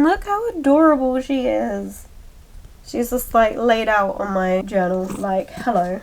And look how adorable she is. She's just like laid out on my journal like, hello.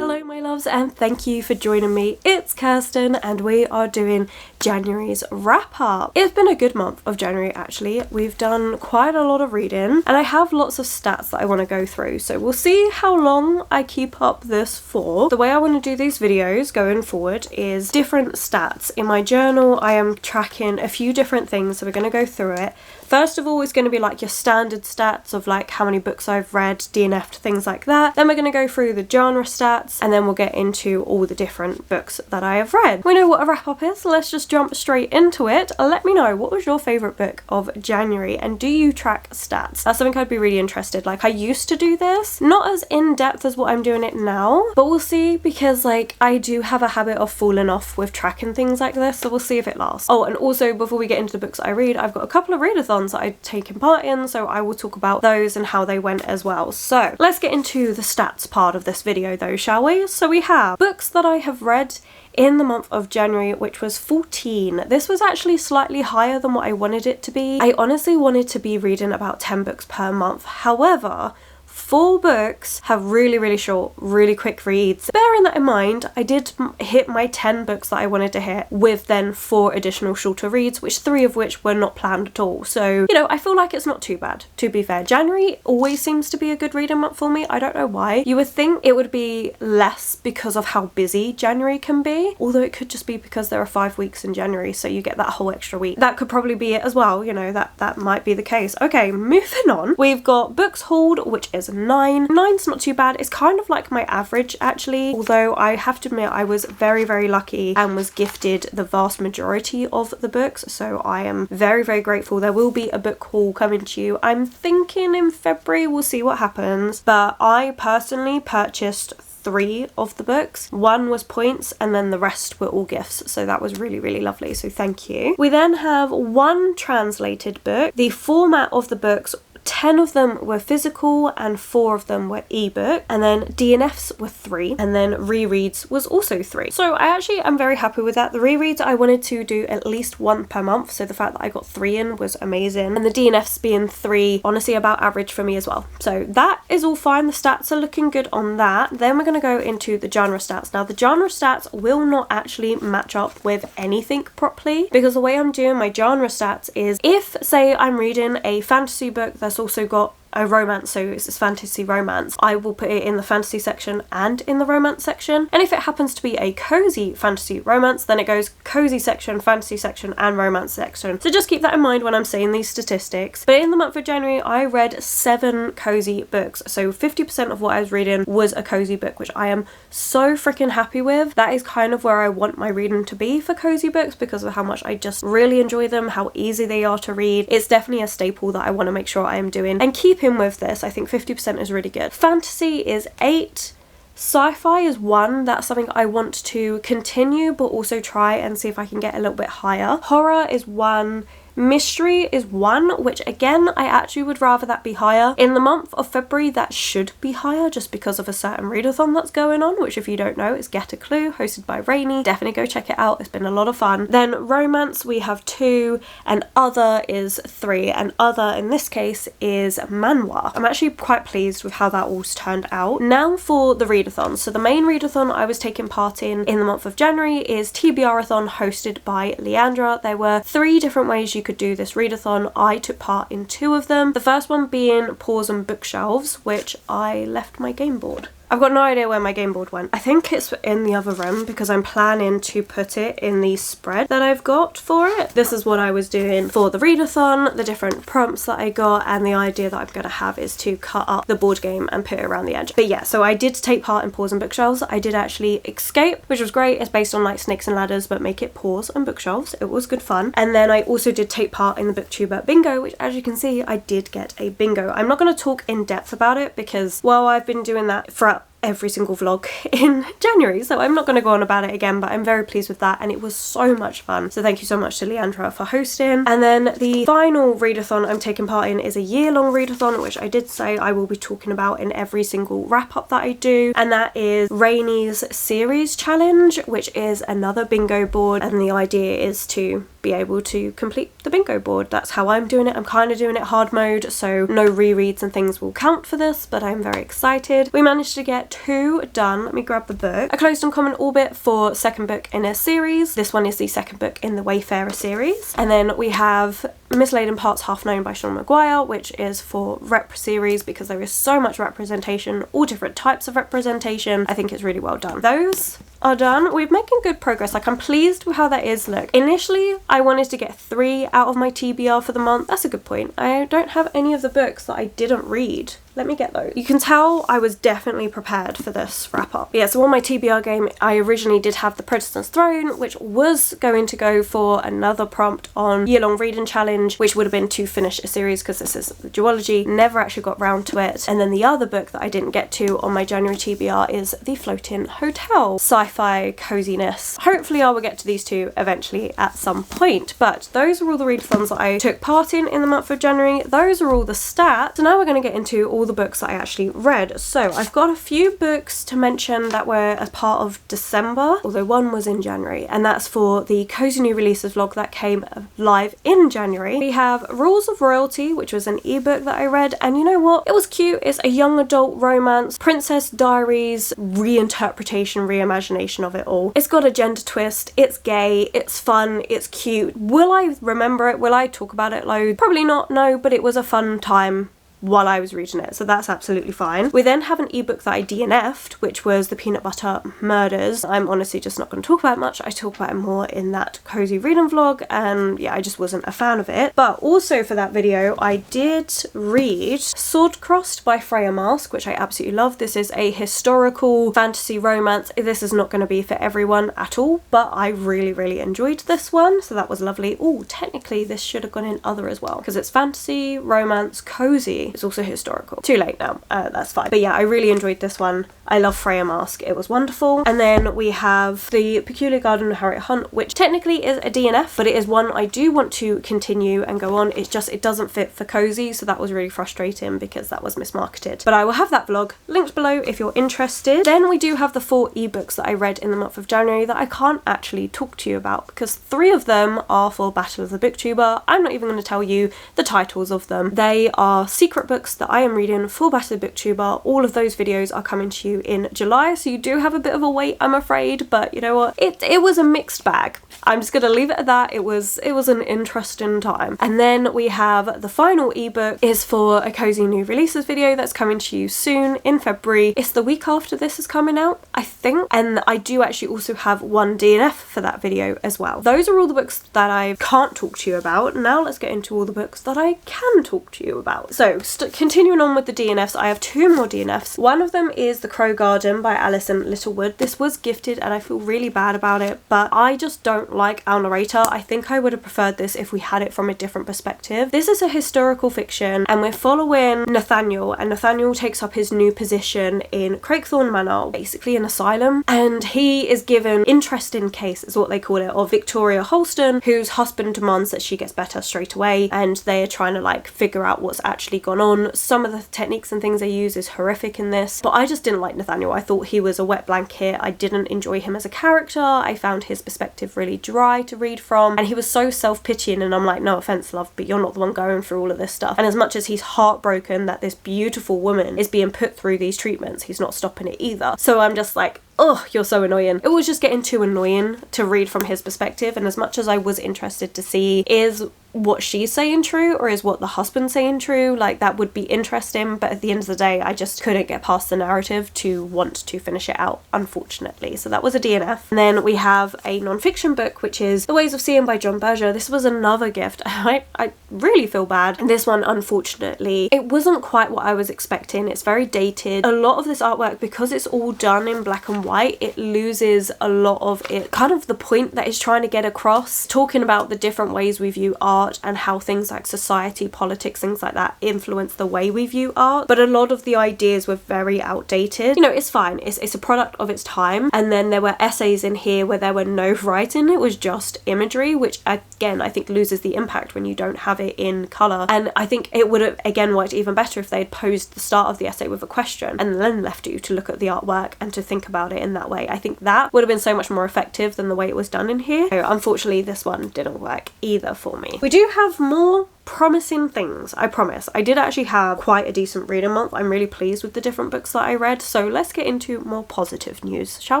Hello my loves, and thank you for joining me. It's Kirsten and we are doing January's wrap up. It's been a good month of January actually. We've done quite a lot of reading and I have lots of stats that I want to go through, so we'll see how long I keep up this for. The way I want to do these videos going forward is different stats. In my journal I am tracking a few different things, so we're going to go through it. First of all, it's going to be like your standard stats of like how many books I've read, DNF'd, things like that. Then we're going to go through the genre stats and then we'll get into all the different books that I have read. We know what a wrap up is, so let's just jump straight into it. Let me know, what was your favourite book of January and do you track stats? That's something I'd be really interested. Like, I used to do this, not as in depth as what I'm doing it now, but we'll see, because like I do have a habit of falling off with tracking things like this, so we'll see if it lasts. Oh, and also before we get into the books that I read, I've got a couple of readathons that I've taken part in, so I will talk about those and how they went as well. So let's get into the stats part of this video though, shall we? So we have books that I have read in the month of January, which was 14. This was actually slightly higher than what I wanted it to be. I honestly wanted to be reading about 10 books per month. However, 4 books have really short, really quick reads. Bearing that in mind, I did hit my 10 books that I wanted to hit with then 4 additional shorter reads, which 3 of which were not planned at all. So, you know, I feel like it's not too bad, to be fair. January always seems to be a good reading month for me. I don't know why. You would think it would be less because of how busy January can be, although it could just be because there are 5 weeks in January, so you get that whole extra week. That could probably be it as well, you know, that might be the case. Okay, moving on. We've got books hauled, which is 9. 9's not too bad. It's kind of like my average actually, although I have to admit I was very lucky and was gifted the vast majority of the books, so I am very grateful. There will be a book haul coming to you, I'm thinking in February. We'll see what happens, but I personally purchased 3 of the books. 1 was points and then the rest were all gifts, so that was really lovely, so thank you. We then have 1 translated book. The format of the books, 10 of them were physical and 4 of them were ebook, and then DNFs were 3, and then rereads was also 3. So I actually am very happy with that. The rereads I wanted to do at least 1 per month, so the fact that I got 3 in was amazing, and the DNFs being 3, honestly about average for me as well. So that is all fine. The stats are looking good on that. Then we're going to go into the genre stats. Now the genre stats will not actually match up with anything properly, because the way I'm doing my genre stats is, if say I'm reading a fantasy book that's also got a romance, so it's fantasy romance, I will put it in the fantasy section and in the romance section. And if it happens to be a cozy fantasy romance, then it goes cozy section, fantasy section and romance section. So just keep that in mind when I'm saying these statistics. But in the month of January I read 7 cozy books, so 50% of what I was reading was a cozy book, which I am so freaking happy with. That is kind of where I want my reading to be for cozy books, because of how much I just really enjoy them, how easy they are to read. It's definitely a staple that I want to make sure I am doing and keep in with this. I think 50% is really good. Fantasy is 8. Sci-fi is 1. That's something I want to continue but also try and see if I can get a little bit higher. Horror is 1. Mystery is 1, which again, I actually would rather that be higher. In the month of February, that should be higher just because of a certain readathon that's going on, which if you don't know, is Get a Clue, hosted by Rainy. Definitely go check it out. It's been a lot of fun. Then romance, we have 2, and other is 3, and other in this case is manhwa. I'm actually quite pleased with how that all's turned out. Now for the readathon. So the main readathon I was taking part in the month of January is TBR-a-thon, hosted by Leandra. There were 3 different ways you could do this readathon. I took part in 2 of them. The first one being Paws and Bookshelves, which I left my game board. I've got no idea where my game board went. I think it's in the other room because I'm planning to put it in the spread that I've got for it. This is what I was doing for the readathon, the different prompts that I got, and the idea that I'm going to have is to cut up the board game and put it around the edge. But yeah, so I did take part in Paws and Bookshelves. I did actually escape, which was great. It's based on like Snakes and Ladders, but make it Paws and Bookshelves. It was good fun. And then I also did take part in the Booktuber bingo, which as you can see, I did get a bingo. I'm not going to talk in depth about it because, well, I've been doing that for every single vlog in January, so I'm not going to go on about it again, but I'm very pleased with that, and it was so much fun. So thank you so much to Leandra for hosting. And then the final readathon I'm taking part in is a year-long readathon, which I did say I will be talking about in every single wrap-up that I do, and that is Rainy's series challenge, which is another bingo board, and the idea is to be able to complete the bingo board. That's how I'm doing it. I'm kind of doing it hard mode, so no rereads and things will count for this, but I'm very excited. We managed to get 2 done. Let me grab the book. A Closed Uncommon Orbit for second book in a series. This one is the second book in the Wayfarer series. And then we have Mislaid in Parts Half Known by Sean Maguire, which is for rep series, because there is so much representation, all different types of representation. I think it's really well done. Those are done. We're making good progress. Like, I'm pleased with how that is. Look, initially I wanted to get 3 out of my TBR for the month. That's a good point. I don't have any of the books that I didn't read. Let me get those. You can tell I was definitely prepared for this wrap up. Yeah, so on my TBR game, I originally did have The Predator's Throne, which was going to go for another prompt on year-long reading challenge, which would have been to finish a series, because this is the duology. Never actually got round to it. And then the other book that I didn't get to on my January TBR is The Floating Hotel, Sci-Fi coziness. Hopefully I will get to these 2 eventually at some point. But those are all the readathons that I took part in the month of January. Those are all the stats. So now we're going to get into all the books that I actually read. So I've got a few books to mention that were as part of December, although one was in January, and that's for the Cozy New Releases vlog that came live in January. We have Rules of Royalty, which was an ebook that I read, and you know what? It was cute. It's a young adult romance, Princess Diaries reinterpretation, reimagination of it all. It's got a gender twist, it's gay, it's fun, it's cute. Will I remember it? Will I talk about it loads? Probably not, no, but it was a fun time while I was reading it, so that's absolutely fine. We then have an ebook that I DNF'd, which was The Peanut Butter Murders. I'm honestly just not going to talk about it much. I talk about it more in that cozy reading vlog, and yeah, I just wasn't a fan of it. But also for that video, I did read Sword Crossed by Freya Marske, which I absolutely love. This is a historical fantasy romance. This is not going to be for everyone at all, but I really enjoyed this one, so that was lovely. Oh, technically this should have gone in other as well, because it's fantasy, romance, cozy. It's also historical. Too late now. That's fine. But yeah, I really enjoyed this one. I love Freya Marske. It was wonderful. And then we have The Peculiar Garden of Harriet Hunt, which technically is a DNF, but it is one I do want to continue and go on. It's just, it doesn't fit for cozy, so that was really frustrating because that was mismarketed. But I will have that vlog linked below if you're interested. Then we do have the 4 ebooks that I read in the month of January that I can't actually talk to you about, because 3 of them are for Battle of the Booktuber. I'm not even going to tell you the titles of them. They are secret books that I am reading for Battle of the Booktuber. All of those videos are coming to you in July, so you do have a bit of a wait, I'm afraid, but you know what, it was a mixed bag. I'm just gonna leave it at that. It was an interesting time. And then we have the final ebook is for a Cozy New Releases video that's coming to you soon in February. It's the week after this is coming out, I think, and I do actually also have 1 DNF for that video as well. Those are all the books that I can't talk to you about. Now let's get into all the books that I can talk to you about. So continuing on with the DNFs, I have 2 more DNFs. One of them is The Crow Garden by Alison Littlewood. This was gifted and I feel really bad about it, but I just don't like our narrator. I think I would have preferred this if we had it from a different perspective. This is a historical fiction and we're following Nathaniel, and Nathaniel takes up his new position in Craigthorne Manor, basically an asylum, and he is given interesting case, is what they call it, of Victoria Holston, whose husband demands that she gets better straight away, and they are trying to like figure out what's actually gone on. Some of the techniques and things they use is horrific in this, but I just didn't like Nathaniel. I thought he was a wet blanket. I didn't enjoy him as a character. I found his perspective really dry to read from, and he was so self-pitying, and I'm like, no offense love, but you're not the one going through all of this stuff. And as much as he's heartbroken that this beautiful woman is being put through these treatments, he's not stopping it either. So I'm just like, oh, you're so annoying. It was just getting too annoying to read from his perspective, and as much as I was interested to see is what she's saying true or is what the husband's saying true, like that would be interesting, but at the end of the day I just couldn't get past the narrative to want to finish it out, unfortunately. So that was a DNF. And then we have a non-fiction book, which is The Ways of Seeing by John Berger. This was another gift. I really feel bad. And this one, unfortunately, it wasn't quite what I was expecting. It's very dated. A lot of this artwork, because it's all done in black and white, it loses a lot of it, kind of the point that it's trying to get across, talking about the different ways we view art and how things like society, politics, things like that influence the way we view art. But a lot of the ideas were very outdated. You know, it's fine, it's a product of its time. And then there were essays in here where there were no writing, it was just imagery, which again I think loses the impact when you don't have it in colour. And I think it would have again worked even better if they had posed the start of the essay with a question and then left you to look at the artwork and to think about it in that way. I think that would have been so much more effective than the way it was done in here. So unfortunately this one didn't work either for me. We do have more promising things, I promise. I did actually have quite a decent reading month. I'm really pleased with the different books that I read, so let's get into more positive news, shall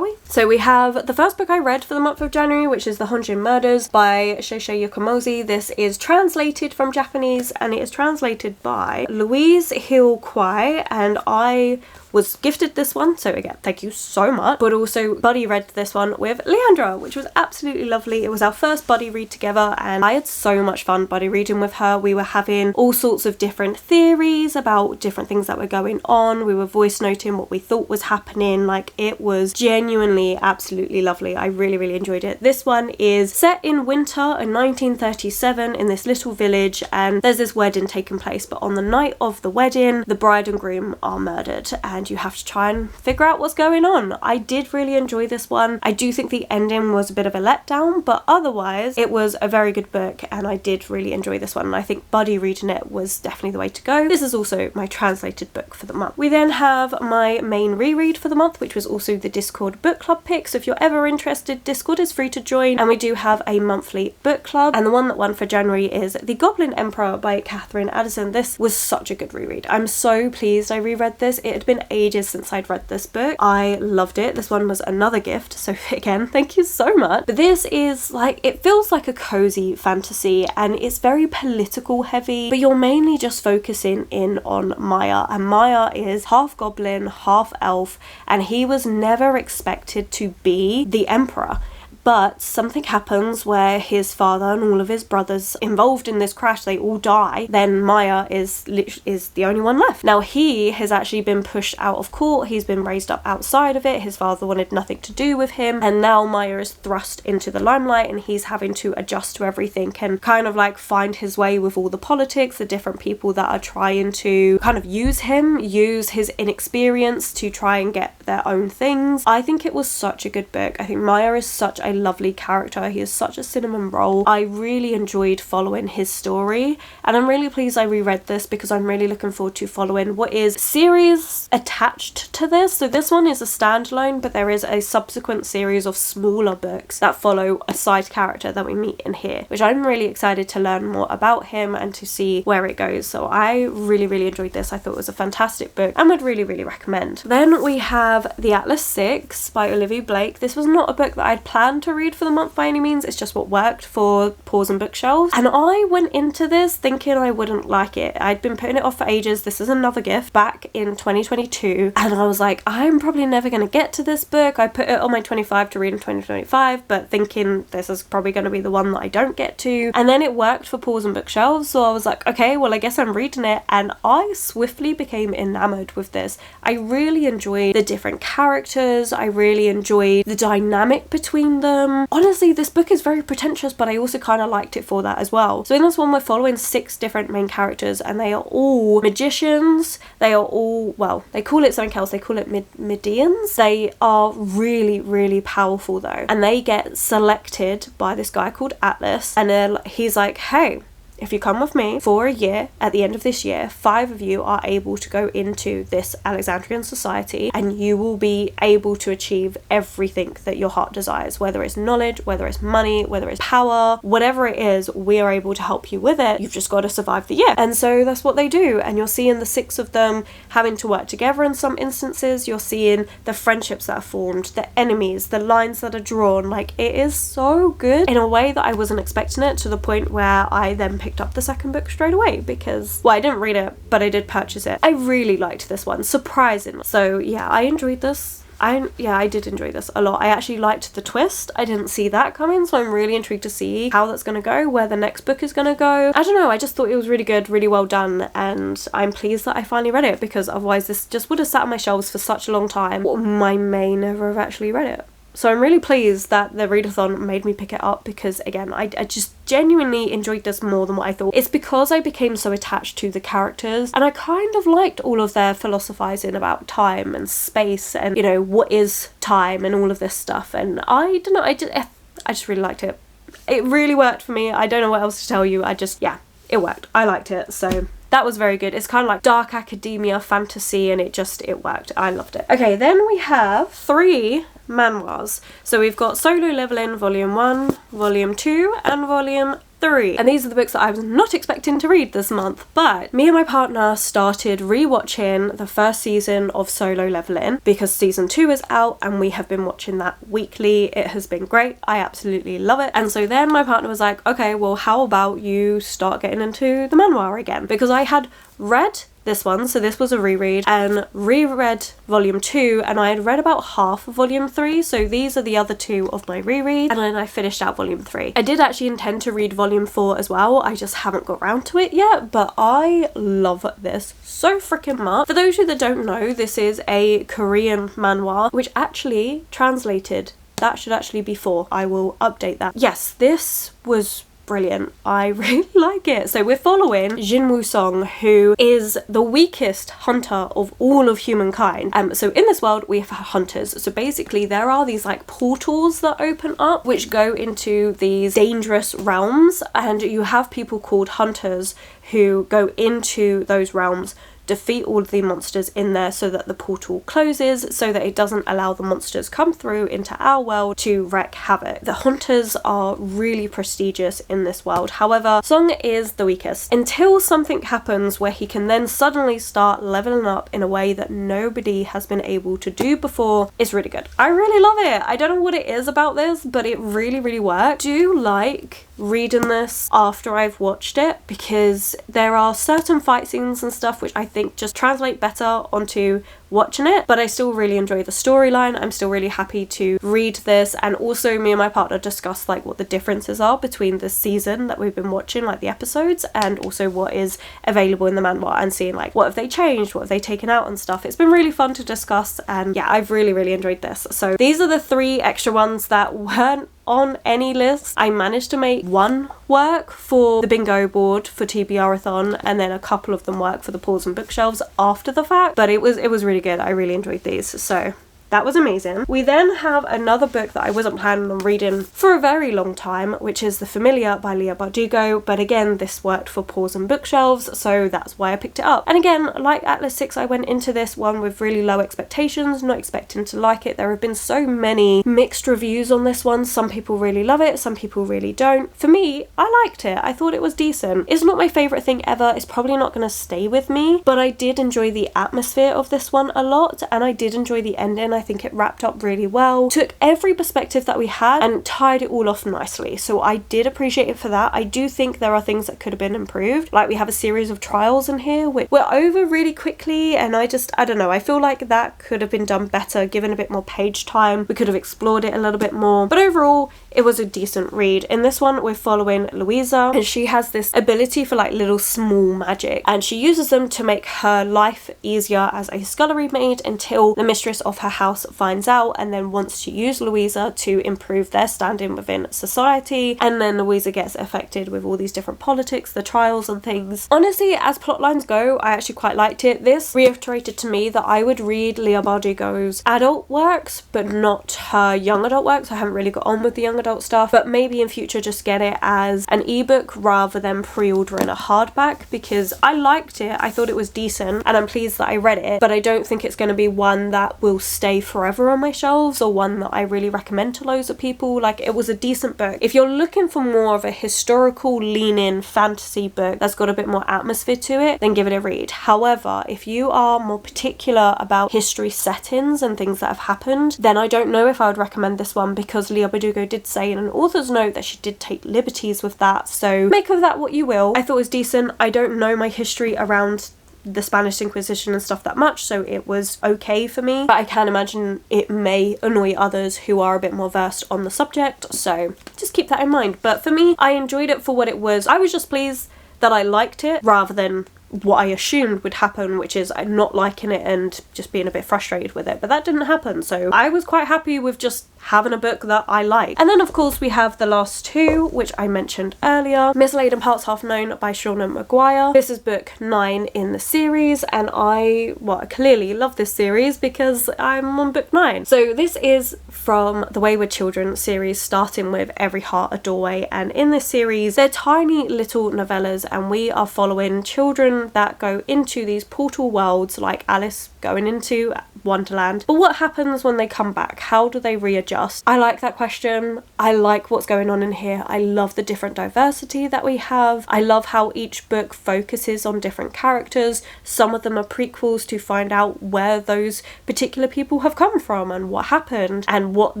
we? So we have the first book I read for the month of January, which is The Honjin Murders by Seisei Yokomozi. This is translated from Japanese and it is translated by Louise Hill Kwai, and I was gifted this one, so again thank you so much. But also buddy read this one with Leandra, which was absolutely lovely. It was our first buddy read together and I had so much fun buddy reading with her. We were having all sorts of different theories about different things that were going on. We were voice noting what we thought was happening. Like, it was genuinely absolutely lovely. I really enjoyed it. This one is set in winter in 1937 in this little village, and there's this wedding taking place, but on the night of the wedding the bride and groom are murdered and you have to try and figure out what's going on. I did really enjoy this one. I do think the ending was a bit of a letdown, but otherwise it was a very good book and I did really enjoy this one, and I think buddy reading it was definitely the way to go. This is also my translated book for the month. We then have my main reread for the month, which was also the Discord book club pick, so if you're ever interested, Discord is free to join and we do have a monthly book club, and the one that won for January is The Goblin Emperor by Catherine Addison. This was such a good reread. I'm so pleased I reread this. It had been ages since I'd read this book. I loved it. This one was another gift, so again thank you so much. But this is like, it feels like a cozy fantasy and it's very political heavy, but you're mainly just focusing in on Maya, and Maya is half goblin, half elf, and he was never expected to be the emperor. But something happens where his father and all of his brothers involved in this crash, they all die. Then Maya is the only one left. Now he has actually been pushed out of court. He's been raised up outside of it. His father wanted nothing to do with him. And now Maya is thrust into the limelight and he's having to adjust to everything and kind of like find his way with all the politics, the different people that are trying to kind of use him, use his inexperience to try and get their own things. I think it was such a good book. I think Maya is such a lovely character. He is such a cinnamon roll. I really enjoyed following his story and I'm really pleased I reread this because I'm really looking forward to following what is series attached to this. So this one is a standalone, but there is a subsequent series of smaller books that follow a side character that we meet in here, which I'm really excited to learn more about him and to see where it goes. So I really enjoyed this. I thought it was a fantastic book and would really recommend. Then we have The Atlas 6 by Olivia Blake. This was not a book that I'd planned to read for the month by any means. It's just what worked for Paws and Bookshelves, and I went into this thinking I wouldn't like it. I'd been putting it off for ages. This is another gift back in 2022 and I was like, I'm probably never going to get to this book. I put it on my 25 to read in 2025, but thinking this is probably going to be the one that I don't get to, and then it worked for Paws and Bookshelves, so I was like, okay, well I guess I'm reading it, and I swiftly became enamored with this. I really enjoyed the different characters. I really enjoyed the dynamic between them. Honestly, this book is very pretentious, but I also kind of liked it for that as well. So in this one we're following 6 different main characters and they are all magicians. They are all, well, they call it something else. They call it Medians. They are really powerful though, and they get selected by this guy called Atlas, and he's like, hey, if you come with me for a year, at the end of this year, 5 of you are able to go into this Alexandrian society and you will be able to achieve everything that your heart desires, whether it's knowledge, whether it's money, whether it's power, whatever it is, we are able to help you with it. You've just got to survive the year. And so that's what they do, and you're seeing the 6 of them having to work together in some instances. You're seeing the friendships that are formed, the enemies, the lines that are drawn. Like, it is so good in a way that I wasn't expecting it, to the point where I then picked up the second book straight away because, well, I didn't read it, but I did purchase it. I really liked this one, surprisingly. So yeah, I enjoyed this I did enjoy this a lot. I actually liked the twist. I didn't see that coming, so I'm really intrigued to see how that's going to go, where the next book is going to go. I don't know, I just thought it was really good, really well done, and I'm pleased that I finally read it, because otherwise this just would have sat on my shelves for such a long time. I may never have actually read it. So I'm really pleased that the readathon made me pick it up, because again, I just genuinely enjoyed this more than what I thought. It's because I became so attached to the characters, and I kind of liked all of their philosophizing about time and space and, you know, what is time and all of this stuff. And I don't know, I just really liked it. It really worked for me. I don't know what else to tell you. Yeah, it worked. I liked it. So that was very good. It's kind of like dark academia fantasy, and it worked. I loved it. Okay, then we have 3 manhwas. So we've got Solo Leveling Volume 1, Volume 2, and Volume 3. And these are the books that I was not expecting to read this month, but me and my partner started rewatching the first season of Solo Leveling because season 2 is out, and we have been watching that weekly. It has been great. I absolutely love it. And so then my partner was like, okay, well, how about you start getting into the manhwa again? Because I had read this one, so this was a reread, and reread Volume 2, and I had read about half of Volume 3, so these are the other 2 of my reread, and then I finished out Volume 3. I did actually intend to read Volume 4 as well, I just haven't got around to it yet, but I love this so freaking much. For those of you that don't know, this is a Korean manhwa, which actually translated, that should actually be 4. I will update that. Yes, this was brilliant. I really like it. So we're following Jin Woo-sung, who is the weakest hunter of all of humankind. So in this world we have hunters. So basically there are these like portals that open up which go into these dangerous realms, and you have people called hunters who go into those realms, defeat all of the monsters in there so that the portal closes, so that it doesn't allow the monsters come through into our world to wreak havoc. The hunters are really prestigious in this world. However, Song is the weakest until something happens where he can then suddenly start leveling up in a way that nobody has been able to do before. It's really good. I really love it. I don't know what it is about this, but it really, really worked. I do like reading this after I've watched it, because there are certain fight scenes and stuff which I think just translate better onto watching it, but I still really enjoy the storyline. I'm still really happy to read this, and also me and my partner discussed like what the differences are between the season that we've been watching, like the episodes, and also what is available in the manhwa, and seeing like what have they changed, what have they taken out and stuff. It's been really fun to discuss, and yeah, I've really, really enjoyed this. So these are the 3 extra ones that weren't on any list. I managed to make one work for the bingo board for TBR-a-thon, and then a couple of them work for the pulls and bookshelves after the fact, but it was really good. I really enjoyed these, so that was amazing. We then have another book that I wasn't planning on reading for a very long time, which is The Familiar by Leigh Bardugo, but again, this worked for pulls and bookshelves, so that's why I picked it up. And again, like Atlas 6, I went into this one with really low expectations, not expecting to like it. There have been so many mixed reviews on this one. Some people really love it, some people really don't. For me, I liked it. I thought it was decent. It's not my favourite thing ever. It's probably not going to stay with me, but I did enjoy the atmosphere of this one a lot, and I did enjoy the ending. I think it wrapped up really well, took every perspective that we had and tied it all off nicely, so I did appreciate it for that. I do think there are things that could have been improved, like we have a series of trials in here which we're over really quickly, and I don't know, I feel like that could have been done better, given a bit more page time. We could have explored it a little bit more, but overall it was a decent read. In this one we're following Louisa, and she has this ability for like little small magic, and she uses them to make her life easier as a scullery maid until the mistress of her house finds out, and then wants to use Louisa to improve their standing within society, and then Louisa gets affected with all these different politics, the trials and things. Honestly, as plotlines go, I actually quite liked it. This reiterated to me that I would read Leigh Bardugo's adult works, but not her young adult works. I haven't really got on with the young adult stuff, but maybe in future just get it as an ebook rather than pre-ordering a hardback, because I liked it. I thought it was decent, and I'm pleased that I read it, but I don't think it's going to be one that will stay forever on my shelves, or one that I really recommend to loads of people. Like, it was a decent book. If you're looking for more of a historical lean-in fantasy book that's got a bit more atmosphere to it, then give it a read. However, if you are more particular about history settings and things that have happened, then I don't know if I would recommend this one, because Leigh Bardugo did say in an author's note that she did take liberties with that, so make of that what you will. I thought it was decent. I don't know my history around the Spanish Inquisition and stuff that much, so it was okay for me. But I can imagine it may annoy others who are a bit more versed on the subject, so just keep that in mind. But for me, I enjoyed it for what it was. I was just pleased that I liked it rather than what I assumed would happen, which is not liking it and just being a bit frustrated with it. But that didn't happen, so I was quite happy with just having a book that I like. And then of course we have the last two, which I mentioned earlier. Mislaid and Parts Half Known by Shauna Maguire. This is book 9 in the series, and I clearly love this series because I'm on book 9. So this is from the Wayward Children series, starting with Every Heart a Doorway, and in this series they're tiny little novellas, and we are following children that go into these portal worlds like Alice going into Wonderland. But what happens when they come back? How do they readjust? I like that question. I like what's going on in here. I love the different diversity that we have. I love how each book focuses on different characters. Some of them are prequels to find out where those particular people have come from and what happened and what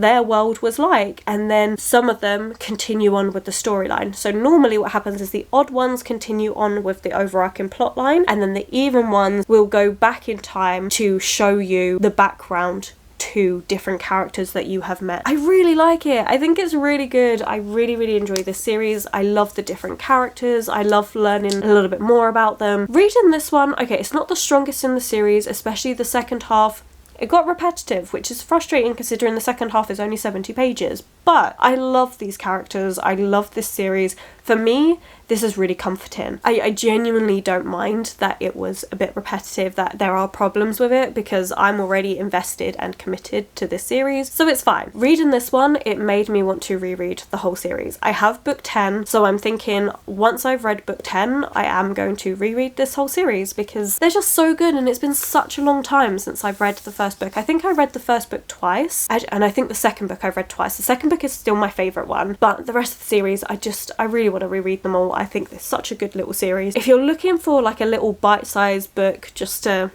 their world was like, and then some of them continue on with the storyline. So normally what happens is the odd ones continue on with the overarching plot line, and then the even ones will go back in time to show you the background to different characters that you have met. I really like it. I think it's really good. I really enjoy this series. I love the different characters. I love learning a little bit more about them. Reading this one, okay, it's not the strongest in the series, especially the second half. It got repetitive, which is frustrating considering the second half is only 70 pages. But I love these characters. I love this series. For me, this is really comforting. I genuinely don't mind that it was a bit repetitive, that there are problems with it, because I'm already invested and committed to this series, so it's fine. Reading this one, it made me want to reread the whole series. I have book 10, so I'm thinking once I've read book 10, I am going to reread this whole series because they're just so good, and it's been such a long time since I've read the first book. I think I read the first book twice, and I think the second book I've read twice. The second book is still my favourite one, but the rest of the series, I really want to reread them all. I think it's such a good little series. If you're looking for like a little bite-sized book just to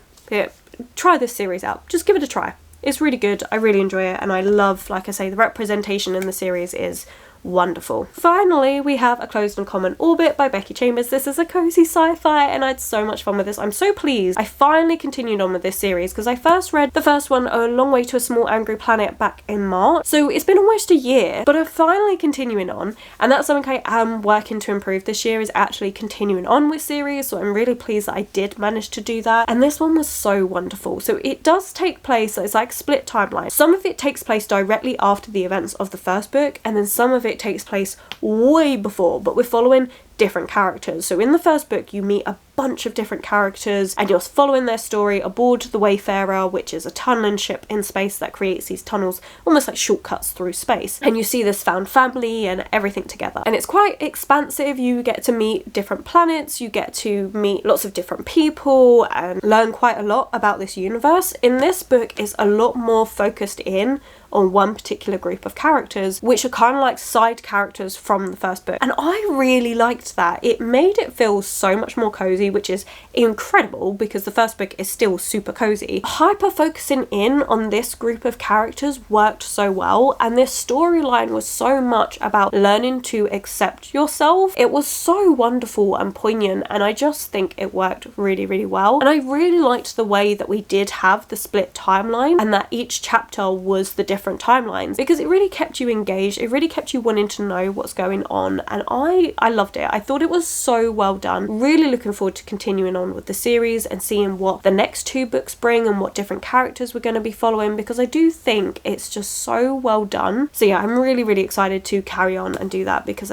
try this series out, just give it a try. It's really good. I really enjoy it, and I love, like I say, the representation in the series is wonderful. Finally, we have A Closed and Common Orbit by Becky Chambers. This is a cozy sci-fi, and I had so much fun with this. I'm so pleased I finally continued on with this series, because I first read the first one, A Long Way to a Small Angry Planet, back in March, so it's been almost a year, but I'm finally continuing on, and that's something I am working to improve this year, is actually continuing on with series, so I'm really pleased that I did manage to do that. And this one was so wonderful. So it does take place, it's like split timeline. Some of it takes place directly after the events of the first book, and then some of it takes place way before, but we're following different characters. So in the first book you meet a bunch of different characters and you're following their story aboard the Wayfarer, which is a tunneling ship in space that creates these tunnels almost like shortcuts through space, and you see this found family and everything together, and it's quite expansive. You get to meet different planets, you get to meet lots of different people and learn quite a lot about this universe. In this book is a lot more focused in on one particular group of characters, which are kind of like side characters from the first book, and I really liked that. It made it feel so much more cozy, which is incredible because the first book is still super cozy. Hyper focusing in on this group of characters worked so well, and this storyline was so much about learning to accept yourself. It was so wonderful and poignant, and I just think it worked really well. And I really liked the way that we did have the split timeline, and that each chapter was the different timelines, because it really kept you engaged. It really kept you wanting to know what's going on, and I loved it. I thought it was so well done. Really looking forward to continuing on with the series and seeing what the next two books bring and what different characters we're going to be following, because I do think it's just so well done. So yeah, I'm really excited to carry on and do that, because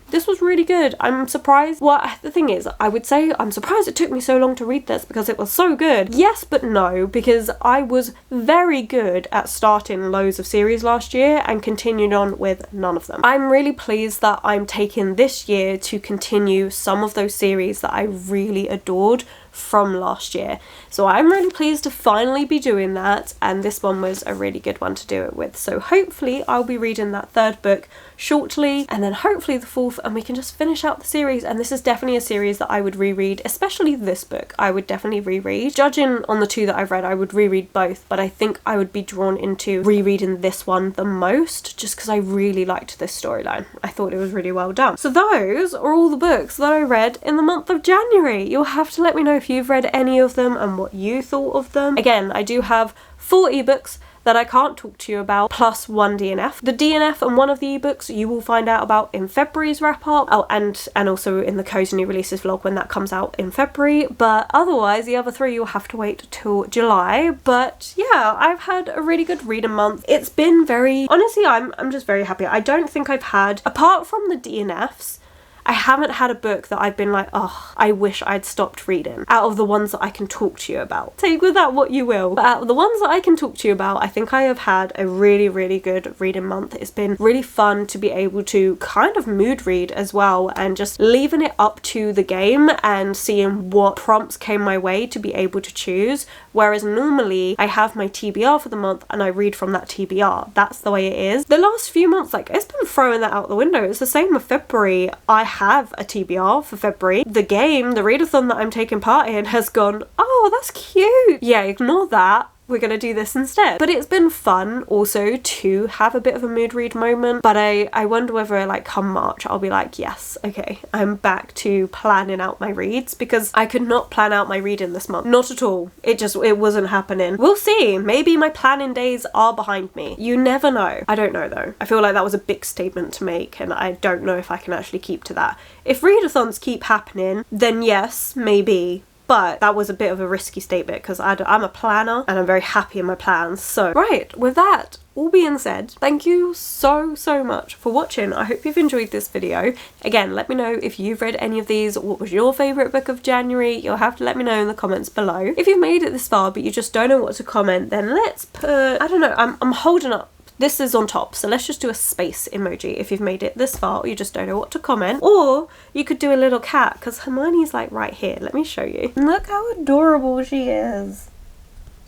this was really good. I'm surprised. Well, the thing is, I would say I'm surprised it took me so long to read this because it was so good. Yes, but no, because I was very good at starting loads of series last year and continued on with none of them. I'm really pleased that I'm taking this year to continue some of those series that I really adored from last year. So I'm really pleased to finally be doing that, and this one was a really good one to do it with. So hopefully I'll be reading that third book shortly, and then hopefully the fourth, and we can just finish out the series. And this is definitely a series that I would reread, especially this book I would definitely reread. Judging on the two that I've read, I would reread both, but I think I would be drawn into rereading this one the most, just because I really liked this storyline. I thought it was really well done. So those are all the books that I read in the month of January. You'll have to let me know if if you've read any of them and what you thought of them. Again, I do have 4 ebooks that I can't talk to you about, plus 1 DNF. The DNF and one of the ebooks you will find out about in February's wrap up. Oh, and also in the Cosy New Releases vlog when that comes out in February. But otherwise, the other 3 you'll have to wait till July. But yeah, I've had a really good reading month. It's been very, honestly, I'm just very happy. I don't think I've had, apart from the DNFs, I haven't had a book that I've been like, oh, I wish I'd stopped reading, out of the ones that I can talk to you about. Take with that what you will. But out of the ones that I can talk to you about, I think I have had a really, really good reading month. It's been really fun to be able to kind of mood read as well, and just leaving it up to the game and seeing what prompts came my way to be able to choose. Whereas normally I have my TBR for the month and I read from that TBR. That's the way it is. The last few months, like, it's been throwing that out the window. It's the same with February. I have a TBR for February. The game, the readathon that I'm taking part in, has gone, oh, that's cute. Yeah, ignore that. We're gonna do this instead. But it's been fun also to have a bit of a mood read moment. But I wonder whether, like, come March I'll be like, yes, okay, I'm back to planning out my reads, because I could not plan out my reading this month. Not at all. It wasn't happening. We'll see. Maybe my planning days are behind me. You never know. I don't know though. I feel like that was a big statement to make and I don't know if I can actually keep to that. If readathons keep happening, then yes, maybe. But that was a bit of a risky statement because I'm a planner and I'm very happy in my plans. So, right, with that all being said, thank you so much for watching. I hope you've enjoyed this video. Again, let me know if you've read any of these. What was your favourite book of January? You'll have to let me know in the comments below. If you've made it this far but you just don't know what to comment, then let's put, I don't know, I'm holding up. This is on top, so let's just do a space emoji if you've made it this far or you just don't know what to comment. Or you could do a little cat, because Hermione's like right here. Let me show you. Look how adorable she is.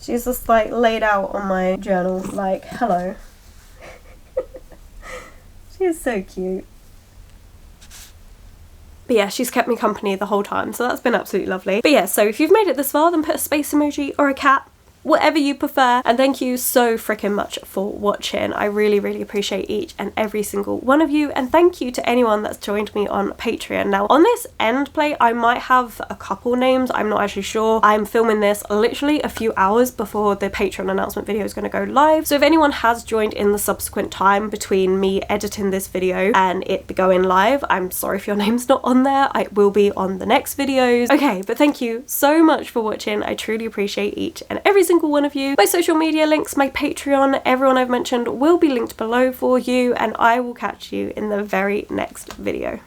She's just like laid out on my journal like, hello. She is so cute. But yeah, she's kept me company the whole time, so that's been absolutely lovely. But yeah, so if you've made it this far, then put a space emoji or a cat, whatever you prefer. And thank you so freaking much for watching. I really appreciate each and every single one of you, and thank you to anyone that's joined me on Patreon. Now on this end play I might have a couple names, I'm not actually sure. I'm filming this literally a few hours before the Patreon announcement video is going to go live, so if anyone has joined in the subsequent time between me editing this video and it going live, I'm sorry if your name's not on there. It will be on the next videos. Okay, but thank you so much for watching. I truly appreciate each and every single one of you. My social media links, my Patreon, everyone I've mentioned will be linked below for you, and I will catch you in the very next video.